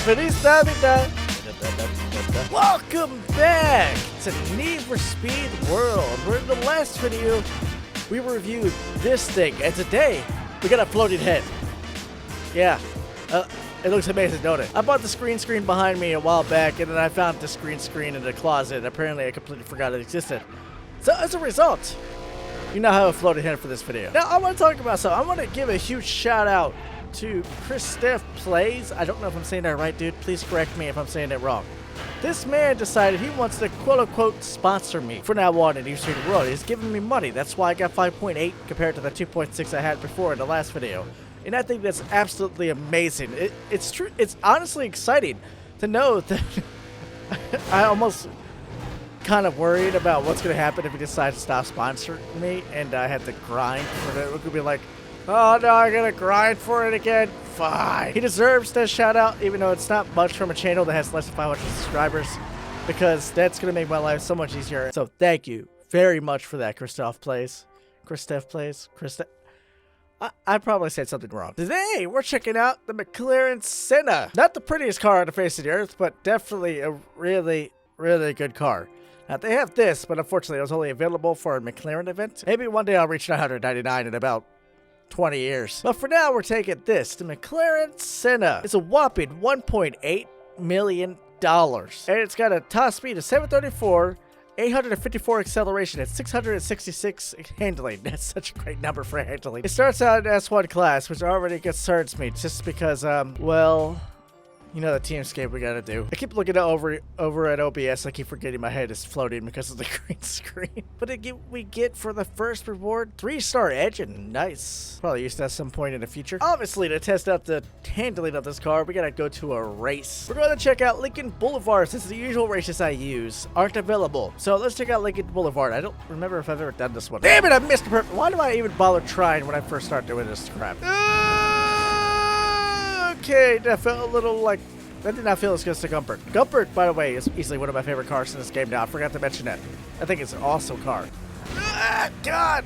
Feliz Navidad. Welcome back to Need for Speed World. Where in the last video we reviewed this thing, and today we got a floating head. Yeah, it looks amazing, don't it? I bought the screen behind me a while back, and then I found the screen in the closet. Apparently, I completely forgot it existed. So as a result, you now have a floating head for this video. Now I want to talk about something. I want to give a huge shout out to Christoph Plays. I don't know if I'm saying that right, dude. Please correct me if I'm saying it wrong. This man decided he wants to quote-unquote sponsor me for now on in Need for Speed World. He's giving me money. That's why I got 5.8 compared to the 2.6 I had before in the last video. And I think that's absolutely amazing. It's true. It's honestly exciting to know that I almost kind of worried about what's going to happen if he decides to stop sponsoring me and I have to grind for it. It could be like, oh no, I gotta grind for it again. Fine. He deserves that shout out, even though it's not much from a channel that has less than 500 subscribers, because that's gonna make my life so much easier. So thank you very much for that, Christoph Plays. I probably said something wrong. Today, we're checking out the McLaren Senna. Not the prettiest car on the face of the earth, but definitely a really, really good car. Now, they have this, but unfortunately, it was only available for a McLaren event. Maybe one day I'll reach 999 in about 20 years. But for now, we're taking this, the McLaren Senna. It's a whopping $1.8 million. And it's got a top speed of 734, 854 acceleration, and 666 handling. That's such a great number for handling. It starts out in S1 class, which already concerns me just because, well, you know the teamscape we gotta do. I keep looking over at OBS. I keep forgetting my head is floating because of the green screen. But we get for the first reward, 3-star engine. Nice. Probably use that at some point in the future. Obviously, to test out the handling of this car, we gotta go to a race. We're going to check out Lincoln Boulevard since the usual races I use aren't available. So let's check out Lincoln Boulevard. I don't remember if I've ever done this one. Damn it, I missed the perfect. Why do I even bother trying when I first start doing this crap? Okay, that felt a little like, that did not feel as good as the Gumpert. Gumpert, by the way, is easily one of my favorite cars in this game now. I forgot to mention that. I think it's an awesome car. Ah, God!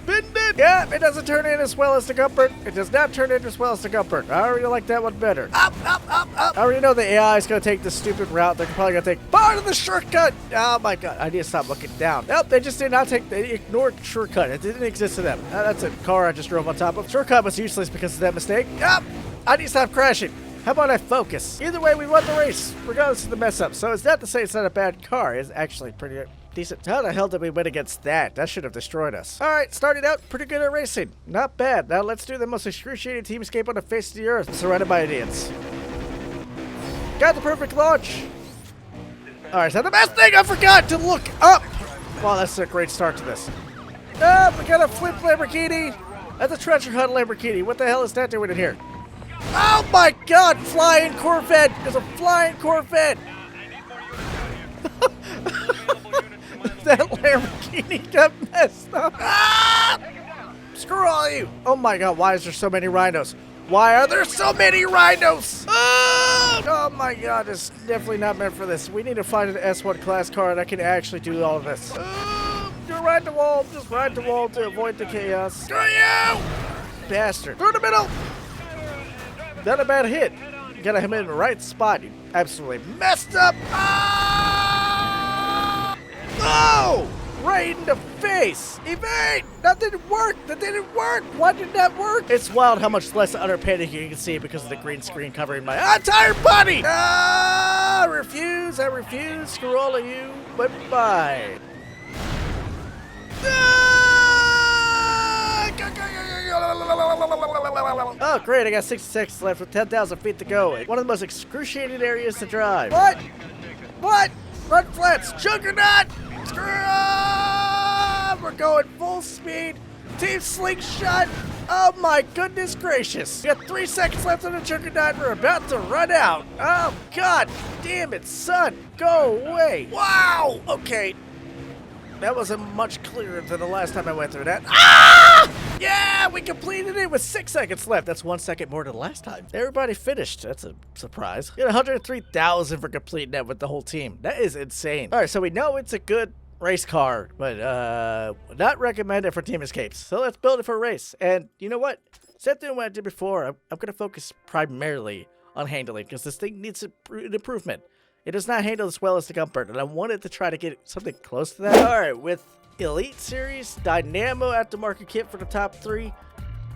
Bend it! Yeah, it doesn't turn in as well as the Gumpert. It does not turn in as well as the Gumpert. I already like that one better. Up! I already know the AI is going to take this stupid route. They're probably going to take part of the shortcut. Oh my God, I need to stop looking down. Nope, they just did not take, they ignored shortcut. It didn't exist to them. That's a car I just drove on top of. Shortcut was useless because of that mistake. Yep, I need to stop crashing. How about I focus? Either way, we won the race, regardless of the mess up. So it's not to say it's not a bad car. It's actually pretty decent. How the hell did we win against that? That should have destroyed us. All right, started out pretty good at racing. Not bad. Now let's do the most excruciating teamscape on the face of the earth. Surrounded by idiots. Got the perfect launch. All right, so the best thing, I forgot to look up. Wow, that's a great start to this. Oh, we got a flip Lamborghini. That's a treasure hunt Lamborghini. What the hell is that doing in here? Oh my God, flying Corvette! There's a flying Corvette! That Lamborghini got messed up. Ah! Screw all you! Oh my God, why is there so many rhinos? Why are there so many rhinos? Oh my God, it's definitely not meant for this. We need to find an S1 class car that can actually do all of this. Just ride the wall to avoid the chaos. Screw you! Bastard. Through the middle! Not a bad hit. You gotta hit him in the right spot. You absolutely messed up. Ah! Oh! Right in the face. Evade! That didn't work. Why did that work? It's wild how much less underpainting you can see because of the green screen covering my entire body. Ah! I refuse. Screw all of you. Bye-bye. Oh, great, I got 60 seconds left with 10,000 feet to go. One of the most excruciating areas to drive. What? Run flats, Juggernaut! Screw up! We're going full speed. Team Slingshot. Oh my goodness gracious. We got 3 seconds left on the Juggernaut. We're about to run out. Oh, God damn it, son. Go away. Wow, okay. That wasn't much clearer than the last time I went through that. Ah! Yeah, we completed it with 6 seconds left. That's 1 second more than last time. Everybody finished. That's a surprise. We got 103,000 for completing that with the whole team. That is insane. All right, so we know it's a good race car, but not recommended for team escapes. So let's build it for a race. And you know what? Instead of doing what I did before, I'm going to focus primarily on handling because this thing needs an improvement. It does not handle as well as the Gumpert, and I wanted to try to get something close to that. All right, with Elite Series Dynamo aftermarket kit for the top 3,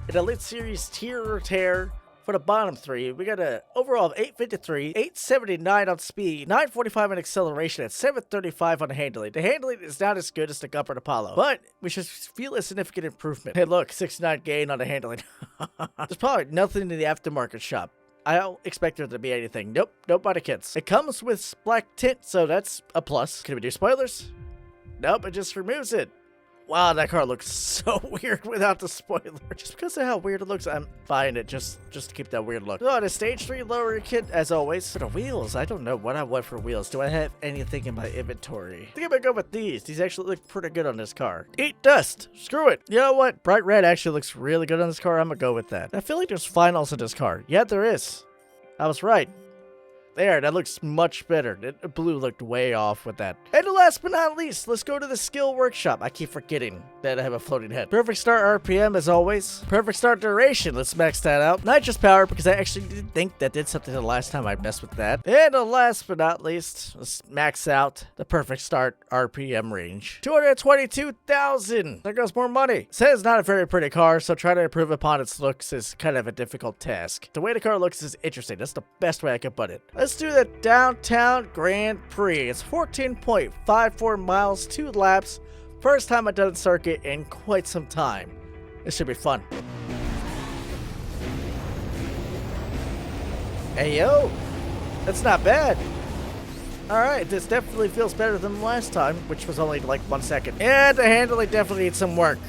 an Elite Series Tear or Tear for the bottom 3, we got an overall of 853, 879 on speed, 945 on acceleration, and 735 on handling. The handling is not as good as the Gumpert Apollo, but we should feel a significant improvement. Hey, look, 69 gain on the handling. There's probably nothing in the aftermarket shop. I don't expect there to be anything. Nope, no body kits. It comes with black tint, so that's a plus. Can we do spoilers? Nope, it just removes it. Wow, that car looks so weird without the spoiler. Just because of how weird it looks, I'm buying it just to keep that weird look. So, the stage 3 lower kit, as always. For the wheels, I don't know what I want for wheels. Do I have anything in my inventory? I think I'm gonna go with these. These actually look pretty good on this car. Eat dust. Screw it. You know what? Bright red actually looks really good on this car. I'm gonna go with that. I feel like there's finals in this car. Yeah, there is. I was right. There, that looks much better. The blue looked way off with that. And last but not least, let's go to the skill workshop. I keep forgetting that I have a floating head. Perfect start RPM as always. Perfect start duration. Let's max that out. Nitrous power, because I actually did think that did something the last time I messed with that. And last but not least, let's max out the perfect start RPM range. 222,000. There goes more money. Says not a very pretty car, so trying to improve upon its looks is kind of a difficult task. The way the car looks is interesting. That's the best way I could put it. Let's do the Downtown Grand Prix. It's 14.54 miles, 2 laps. First time I've done a circuit in quite some time. This should be fun. Hey yo, that's not bad. Alright, this definitely feels better than the last time, which was only like 1 second. And the handling definitely needs some work.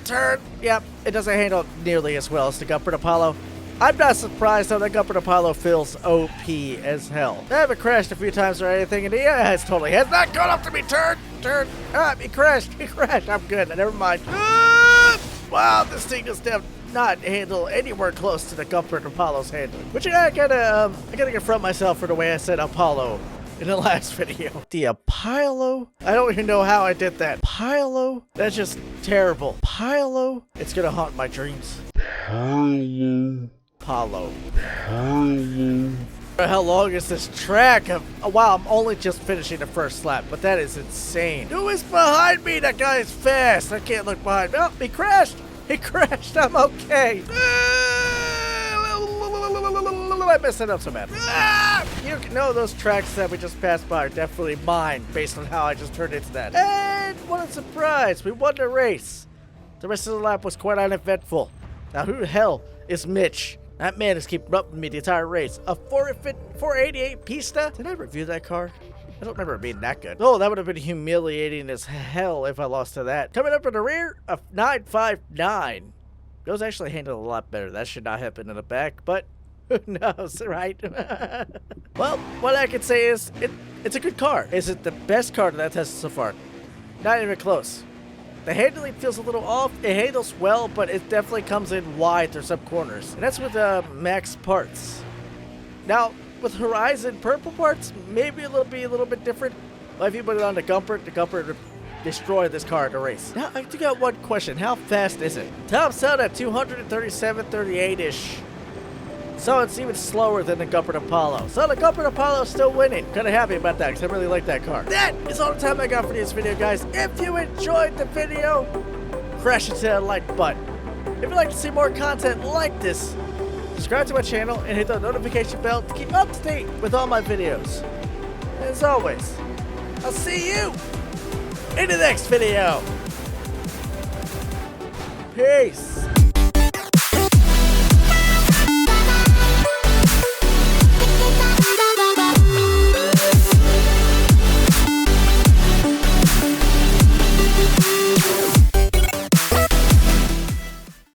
Turn. Yep, it doesn't handle nearly as well as the Gumpert Apollo. I'm not surprised though that Gumpert Apollo feels OP as hell. I haven't crashed a few times or anything, and yeah, it totally has not gone up to me. Turn. He crashed. I'm good. Never mind. Wow, this thing does not handle anywhere close to the Gumpert Apollo's handling. Which I gotta confront myself for the way I said Apollo in the last video. The Apollo? I don't even know how I did that. Apollo? That's just terrible. Apollo? It's gonna haunt my dreams. Apollo. How long is this track? Wow, I'm only just finishing the first lap, but that is insane. Who is behind me? That guy is fast. I can't look behind me. Oh, he crashed. I'm okay. I messed it up so bad. You know those tracks that we just passed by are definitely mine based on how I just turned into that. And what a surprise. We won the race. The rest of the lap was quite uneventful. Now who the hell is Mitch? That man is keeping up with me the entire race. A 488 Pista? Did I review that car? I don't remember it being that good. Oh, that would have been humiliating as hell if I lost to that. Coming up in the rear, a 959. Those actually handle a lot better. That should not happen in the back, but who knows, right? Well, what I can say is it's a good car. Is it the best car that I've tested so far? Not even close. The handling feels a little off. It handles well, but it definitely comes in wide through some corners. And that's with max parts. Now, with Horizon purple parts, maybe it'll be a little bit different. But if you put it on the Gumpert would destroy this car in the race. Now, I do got one question. How fast is it? Tops out at 237.38-ish. So it's even slower than the Gumpert Apollo. So the Gumpert Apollo is still winning. Kind of happy about that because I really like that car. That is all the time I got for this video, guys. If you enjoyed the video, crash into that like button. If you'd like to see more content like this, subscribe to my channel and hit the notification bell to keep up to date with all my videos. And as always, I'll see you in the next video. Peace.